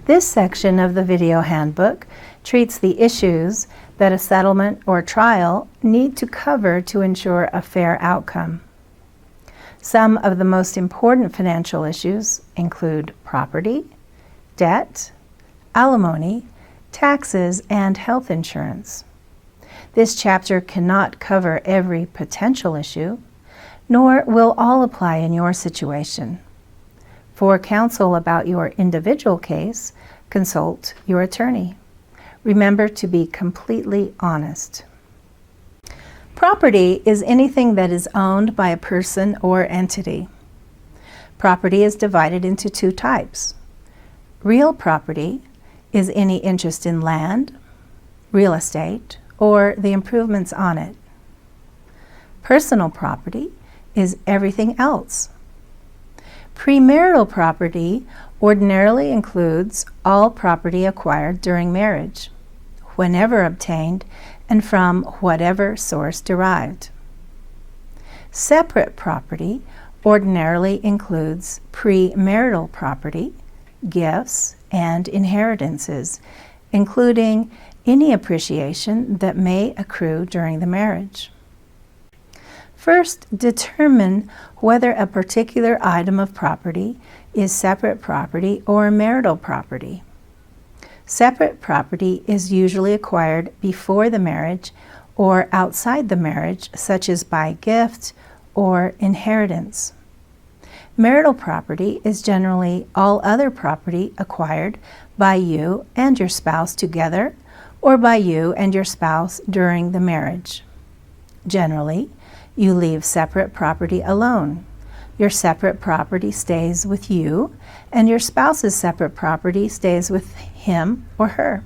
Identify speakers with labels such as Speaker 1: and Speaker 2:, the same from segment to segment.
Speaker 1: This section of the video handbook treats the issues that a settlement or trial need to cover to ensure a fair outcome. Some of the most important financial issues include property, debt, alimony, taxes, and health insurance. This chapter cannot cover every potential issue, nor will all apply in your situation. For counsel about your individual case, consult your attorney. Remember to be completely honest. Property is anything that is owned by a person or entity. Property is divided into two types. Real property is any interest in land, real estate, or the improvements on it. Personal property is everything else. Premarital property ordinarily includes all property acquired during marriage, whenever obtained, and from whatever source derived. Separate property ordinarily includes premarital property, gifts, and inheritances, including any appreciation that may accrue during the marriage. First, determine whether a particular item of property is separate property or marital property. Separate property is usually acquired before the marriage or outside the marriage, such as by gift or inheritance. Marital property is generally all other property acquired by you and your spouse together or by you and your spouse during the marriage. Generally, you leave separate property alone. Your separate property stays with you, and your spouse's separate property stays with him or her.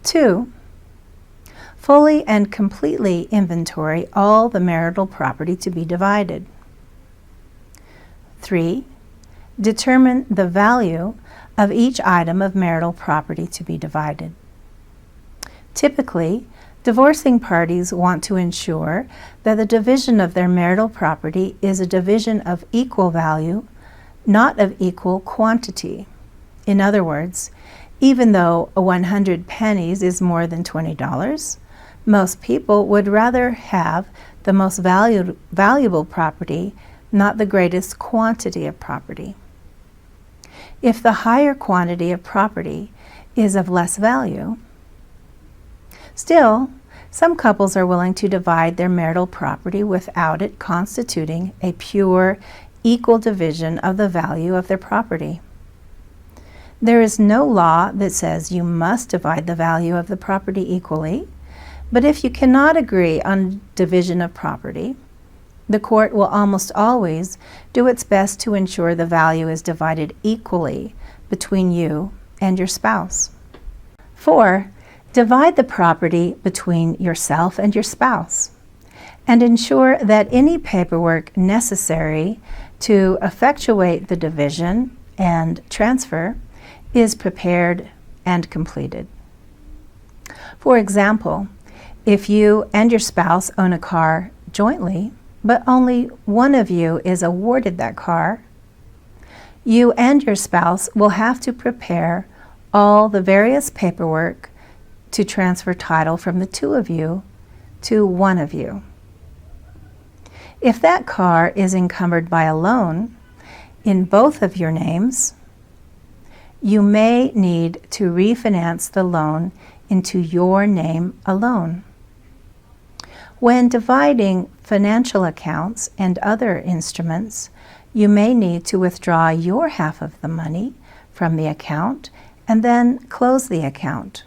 Speaker 1: 2. Fully and completely inventory all the marital property to be divided. 3. Determine the value of each item of marital property to be divided. Typically, divorcing parties want to ensure that the division of their marital property is a division of equal value, not of equal quantity. In other words, even though 100 pennies is more than $20, most people would rather have the most valuable property, not the greatest quantity of property. If the higher quantity of property is of less value, still, some couples are willing to divide their marital property without it constituting a pure, equal division of the value of their property. There is no law that says you must divide the value of the property equally, but if you cannot agree on division of property, the court will almost always do its best to ensure the value is divided equally between you and your spouse. 4. Divide the property between yourself and your spouse, and ensure that any paperwork necessary to effectuate the division and transfer is prepared and completed. For example, if you and your spouse own a car jointly, but only one of you is awarded that car, you and your spouse will have to prepare all the various paperwork to transfer title from the two of you to one of you. If that car is encumbered by a loan in both of your names, you may need to refinance the loan into your name alone. When dividing financial accounts and other instruments, you may need to withdraw your half of the money from the account and then close the account.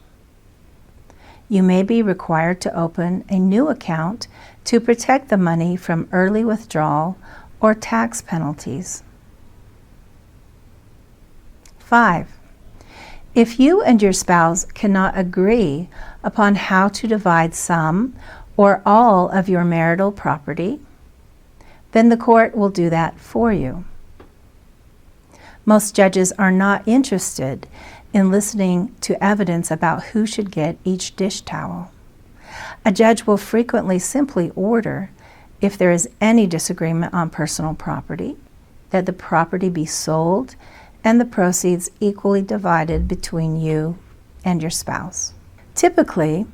Speaker 1: You may be required to open a new account to protect the money from early withdrawal or tax penalties. 5. If you and your spouse cannot agree upon how to divide some or all of your marital property, then the court will do that for you. Most judges are not interested in listening to evidence about who should get each dish towel. A judge will frequently simply order, if there is any disagreement on personal property, that the property be sold and the proceeds equally divided between you and your spouse. Typically,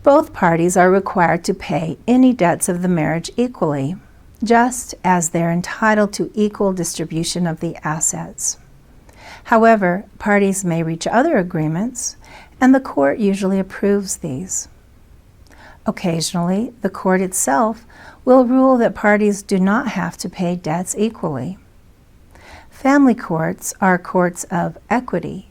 Speaker 1: both parties are required to pay any debts of the marriage equally, just as they're entitled to equal distribution of the assets. However, parties may reach other agreements, and the court usually approves these. Occasionally, the court itself will rule that parties do not have to pay debts equally. Family courts are courts of equity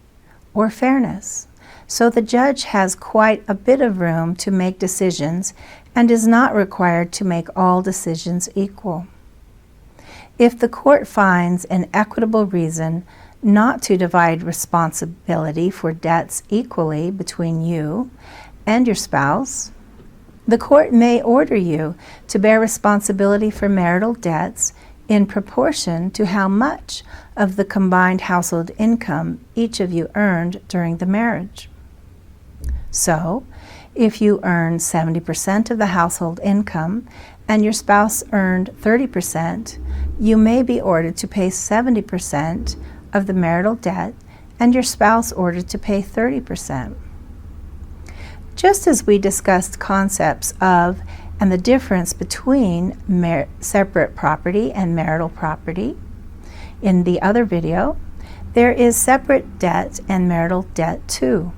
Speaker 1: or fairness, so the judge has quite a bit of room to make decisions and is not required to make all decisions equal. If the court finds an equitable reason not to divide responsibility for debts equally between you and your spouse, the court may order you to bear responsibility for marital debts in proportion to how much of the combined household income each of you earned during the marriage. So, if you earn 70% of the household income and your spouse earned 30%, you may be ordered to pay 70% of the marital debt and your spouse ordered to pay 30%. Just as we discussed concepts of and the difference between separate property and marital property in the other video, there is separate debt and marital debt too.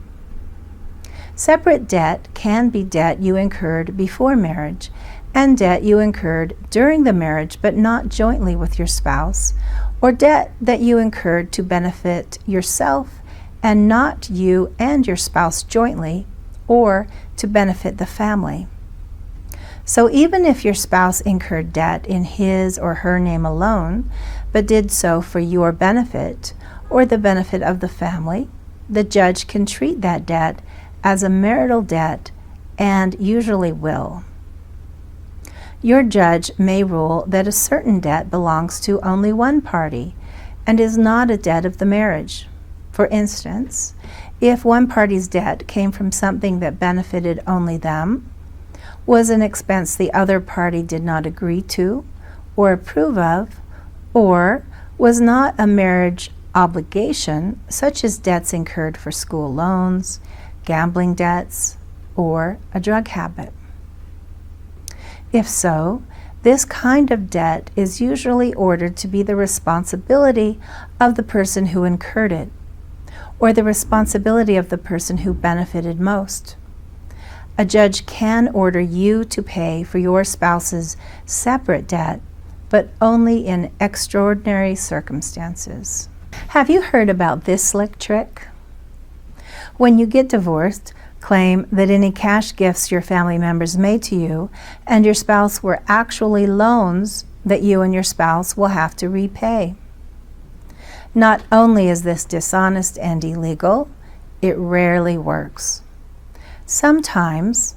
Speaker 1: Separate debt can be debt you incurred before marriage and debt you incurred during the marriage but not jointly with your spouse, or debt that you incurred to benefit yourself and not you and your spouse jointly, or to benefit the family. So even if your spouse incurred debt in his or her name alone, but did so for your benefit or the benefit of the family, the judge can treat that debt as a marital debt and usually will. Your judge may rule that a certain debt belongs to only one party and is not a debt of the marriage. For instance, if one party's debt came from something that benefited only them, was an expense the other party did not agree to or approve of, or was not a marriage obligation, such as debts incurred for school loans, gambling debts, or a drug habit. If so, this kind of debt is usually ordered to be the responsibility of the person who incurred it, or the responsibility of the person who benefited most. A judge can order you to pay for your spouse's separate debt, but only in extraordinary circumstances. Have you heard about this slick trick? When you get divorced, claim that any cash gifts your family members made to you and your spouse were actually loans that you and your spouse will have to repay. Not only is this dishonest and illegal, it rarely works. Sometimes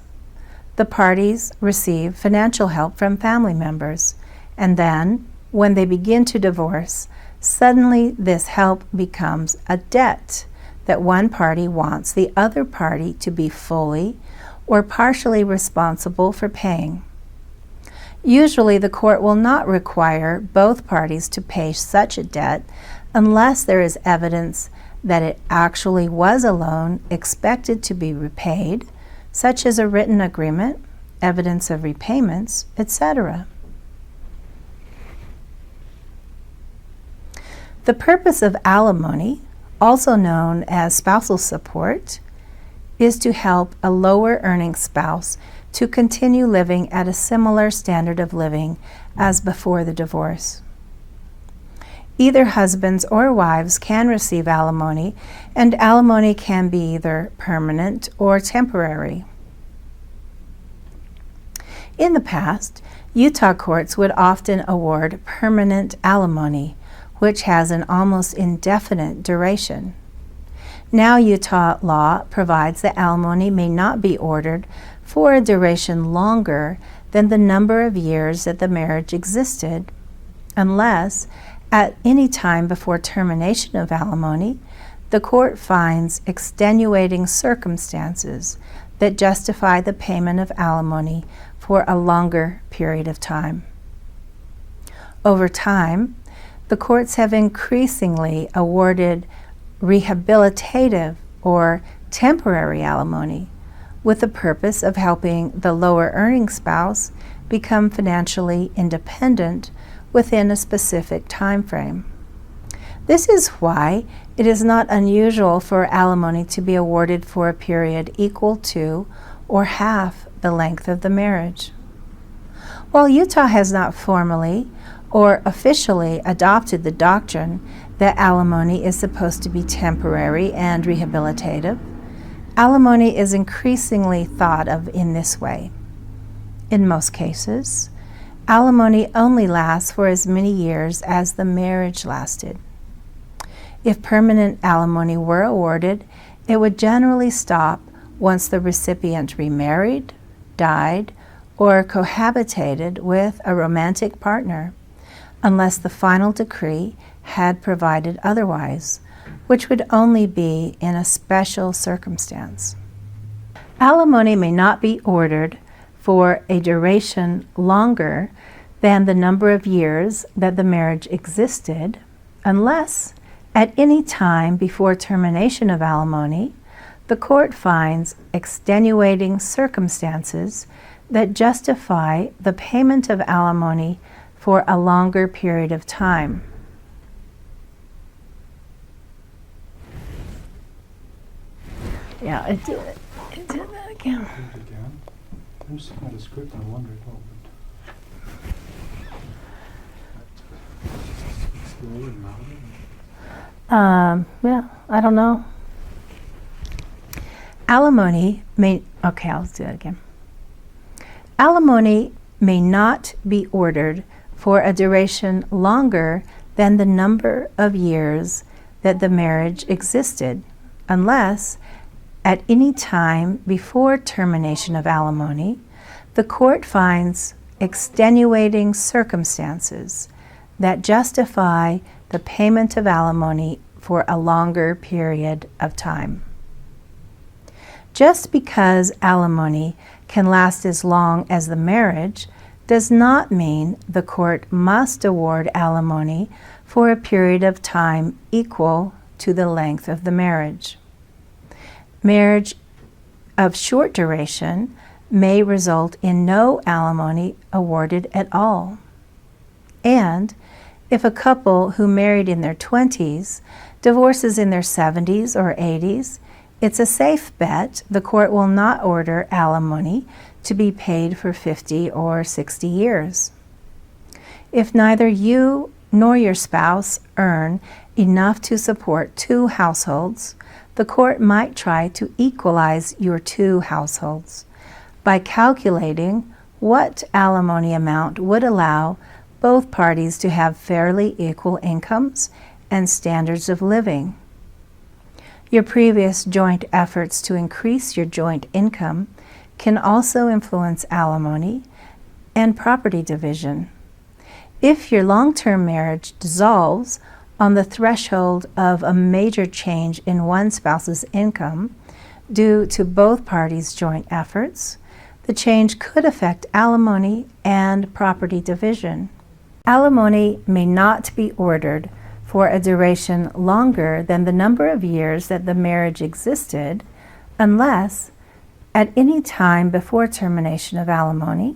Speaker 1: the parties receive financial help from family members, and then, when they begin to divorce, suddenly this help becomes a debt that one party wants the other party to be fully or partially responsible for paying. Usually the court will not require both parties to pay such a debt unless there is evidence that it actually was a loan expected to be repaid, such as a written agreement, evidence of repayments, etc. The purpose of alimony, also known as spousal support, is to help a lower earning spouse to continue living at a similar standard of living as before the divorce. Either husbands or wives can receive alimony, and alimony can be either permanent or temporary. In the past, Utah courts would often award permanent alimony, which has an almost indefinite duration. Now Utah law provides that alimony may not be ordered for a duration longer than the number of years that the marriage existed, unless at any time before termination of alimony, the court finds extenuating circumstances that justify the payment of alimony for a longer period of time. Over time, the courts have increasingly awarded rehabilitative or temporary alimony with the purpose of helping the lower earning spouse become financially independent within a specific time frame. This is why it is not unusual for alimony to be awarded for a period equal to or half the length of the marriage. While Utah has not formally or officially adopted the doctrine that alimony is supposed to be temporary and rehabilitative, alimony is increasingly thought of in this way. In most cases, alimony only lasts for as many years as the marriage lasted. If permanent alimony were awarded, it would generally stop once the recipient remarried, died, or cohabitated with a romantic partner, unless the final decree had provided otherwise, which would only be in a special circumstance. Alimony may not be ordered for a duration longer than the number of years that the marriage existed, unless at any time before termination of alimony, the court finds extenuating circumstances that justify the payment of alimony for a longer period of time. Yeah, it did that again.
Speaker 2: There's some kind of script, I wondered what
Speaker 1: Yeah, I don't know. Alimony may, okay, I'll do it again. Alimony may not be ordered for a duration longer than the number of years that the marriage existed, unless at any time before termination of alimony, the court finds extenuating circumstances that justify the payment of alimony for a longer period of time. Just because alimony can last as long as the marriage does not mean the court must award alimony for a period of time equal to the length of the marriage. Marriage of short duration may result in no alimony awarded at all. And if a couple who married in their 20s divorces in their 70s or 80s, it's a safe bet the court will not order alimony to be paid for 50 or 60 years. If neither you nor your spouse earn enough to support two households, the court might try to equalize your two households by calculating what alimony amount would allow both parties to have fairly equal incomes and standards of living. Your previous joint efforts to increase your joint income can also influence alimony and property division. If your long-term marriage dissolves on the threshold of a major change in one spouse's income due to both parties' joint efforts, the change could affect alimony and property division. Alimony may not be ordered for a duration longer than the number of years that the marriage existed, unless, at any time before termination of alimony,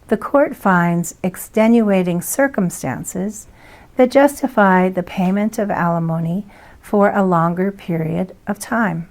Speaker 1: the court finds extenuating circumstances that justify the payment of alimony for a longer period of time.